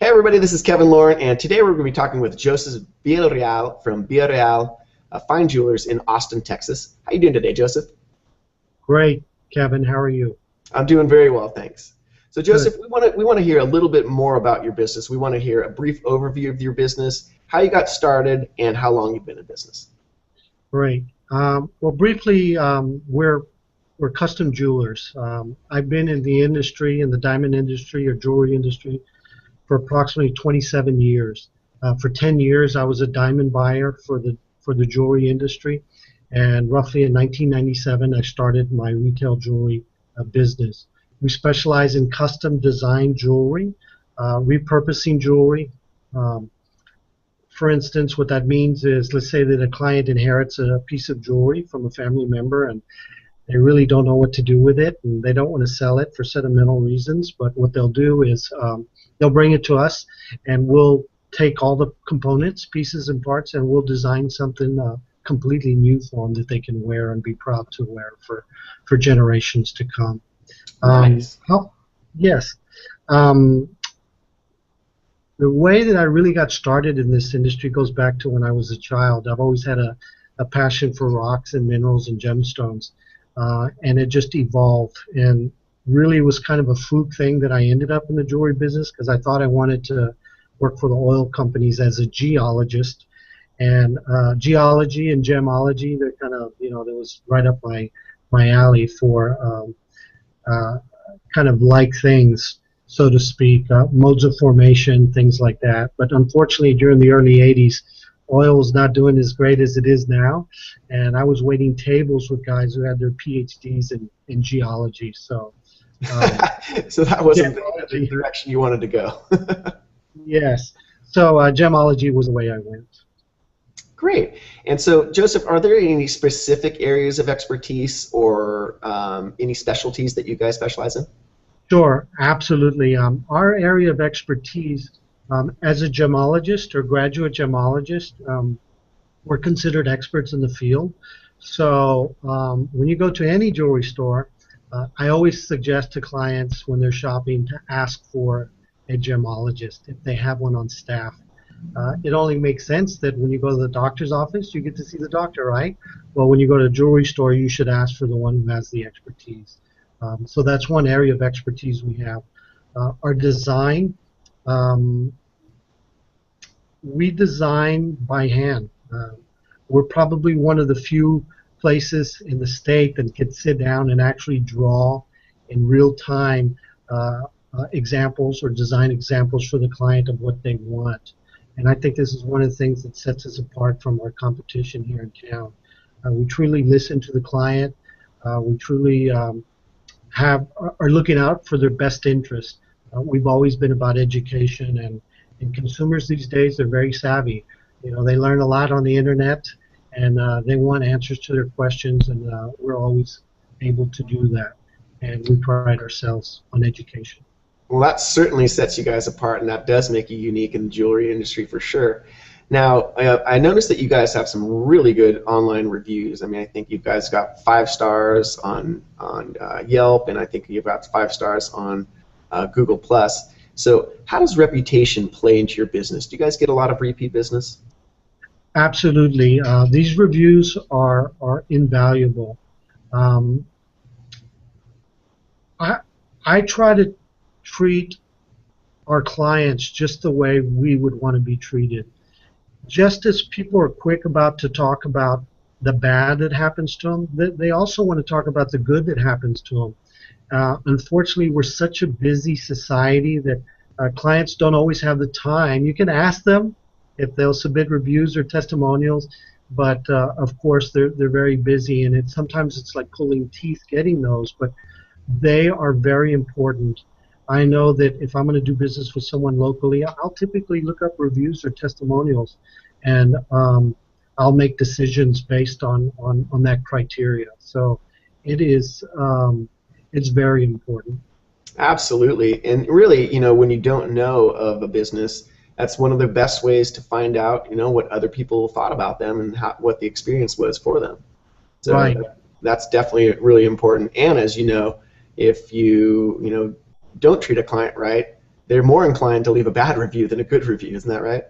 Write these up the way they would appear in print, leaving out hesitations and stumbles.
Hey everybody, this is Kevin Lauren, and today we're going to be talking with Joseph Villarreal from Villarreal Fine Jewelers in Austin, Texas. How you doing today, Joseph? Great, Kevin. How are you? I'm doing very well, thanks. So Good. Joseph, we want to hear a little bit more about your business. We want to hear a brief overview of your business, how you got started, and how long you've been in business. Great. Well, briefly, we're custom jewelers. I've been in the industry, in the diamond industry or jewelry industry, for approximately 27 years. For 10 years, I was a diamond buyer for the jewelry industry, and roughly in 1997, I started my retail jewelry business. We specialize in custom design jewelry, repurposing jewelry. Um, For instance, what that means is, let's say that a client inherits a piece of jewelry from a family member and they really don't know what to do with it and they don't want to sell it for sentimental reasons. But what they'll do is they'll bring it to us and we'll take all the components, pieces, and parts and we'll design something completely new for them that they can wear and be proud to wear for generations to come. Nice. How, yes. Um, the way that I really got started in this industry goes back to when I was a child. I've always had a passion for rocks and minerals and gemstones, and it just evolved. And really, it was kind of a fluke thing that I ended up in the jewelry business because I thought I wanted to work for the oil companies as a geologist. And geology and gemology, they're kind of, that was right up my alley for uh, kind of like things, so to speak, modes of formation, things like that. But unfortunately, during the early 80s, oil was not doing as great as it is now, and I was waiting tables with guys who had their PhDs in geology. So, So that wasn't the gemology, direction you wanted to go. yes. So gemology was the way I went. Great. And so, Joseph, are there any specific areas of expertise or any specialties that you guys specialize in? Sure, absolutely. Our area of expertise as a gemologist or graduate gemologist, we're considered experts in the field. So when you go to any jewelry store, I always suggest to clients when they're shopping to ask for a gemologist if they have one on staff. It only makes sense that when you go to the doctor's office, you get to see the doctor, right? Well, when you go to a jewelry store, you should ask for the one who has the expertise. So that's one area of expertise we have. Our design, um, we design by hand. We're probably one of the few places in the state that can sit down and actually draw in real time examples or design examples for the client of what they want. And I think this is one of the things that sets us apart from our competition here in town. We truly listen to the client. We truly are looking out for their best interest. We've always been about education, and consumers these days are very savvy. They learn a lot on the internet, and they want answers to their questions, and we're always able to do that. And we pride ourselves on education. Well, that certainly sets you guys apart, and that does make you unique in the jewelry industry for sure. Now, I noticed that you guys have some really good online reviews. I mean, I think you guys got 5 stars on Yelp, and I think you've got 5 stars on Google Plus. So, how does reputation play into your business? Do you guys get a lot of repeat business? Absolutely. These reviews are invaluable. Um, I, I try to treat our clients just the way we would want to be treated. Just as people are quick about to talk about the bad that happens to them, they also want to talk about the good that happens to them. Unfortunately, we're such a busy society that clients don't always have the time. You can ask them if they'll submit reviews or testimonials, but of course they're very busy, and sometimes it's like pulling teeth getting those, but they are very important. I know that if I'm going to do business with someone locally, I'll typically look up reviews or testimonials, and I'll make decisions based on that criteria. So it is it's very important. Absolutely. And really, when you don't know of a business, that's one of the best ways to find out, what other people thought about them and what the experience was for them. So Right. that's definitely really important. And as you know, if you don't treat a client right, they're more inclined to leave a bad review than a good review. Isn't that right?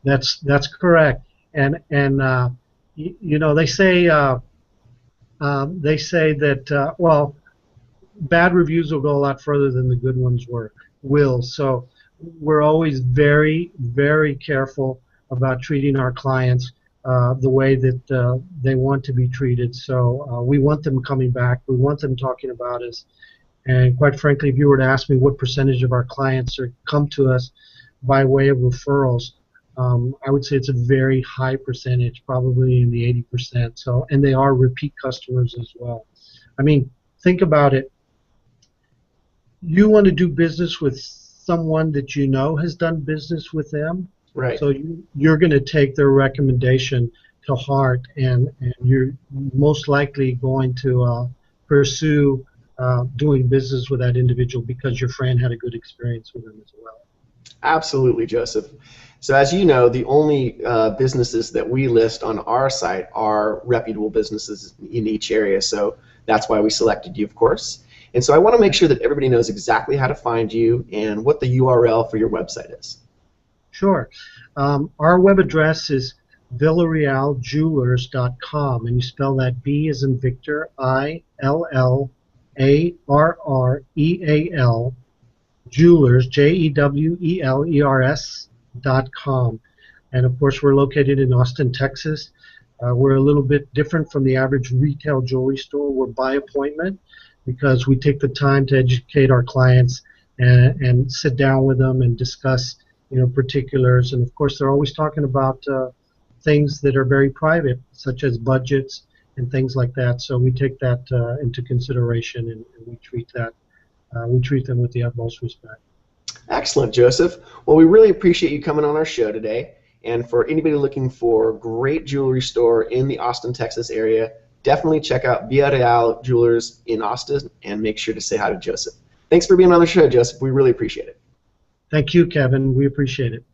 That's correct. And you know, they say that well, bad reviews will go a lot further than the good ones will. So we're always very, very careful about treating our clients the way that they want to be treated. So we want them coming back. We want them talking about us. And quite frankly, if you were to ask me what percentage of our clients come to us by way of referrals, I would say it's a very high percentage, probably in the 80%. So, and they are repeat customers as well. I mean, think about it. You want to do business with someone that you know has done business with them. Right. So you're going to take their recommendation to heart, and you're most likely going to pursue doing business with that individual because your friend had a good experience with them as well. Absolutely, Joseph. So as you know, the only businesses that we list on our site are reputable businesses in each area. So that's why we selected you, of course. And so I want to make sure that everybody knows exactly how to find you and what the URL for your website is. Sure. Our web address is villarrealjewelers.com, and you spell that B as in Victor, ILLARREAL, Jewelers, JEWELERS.com. And of course, we're located in Austin, Texas. We're a little bit different from the average retail jewelry store. We're by appointment because we take the time to educate our clients and sit down with them and discuss, you know, particulars. And of course, they're always talking about things that are very private, such as budgets and things like that. So we take that into consideration, and we treat them with the utmost respect. Excellent, Joseph. Well, we really appreciate you coming on our show today. And for anybody looking for a great jewelry store in the Austin, Texas area, definitely check out Villarreal Jewelers in Austin and make sure to say hi to Joseph. Thanks for being on the show, Joseph. We really appreciate it. Thank you, Kevin. We appreciate it.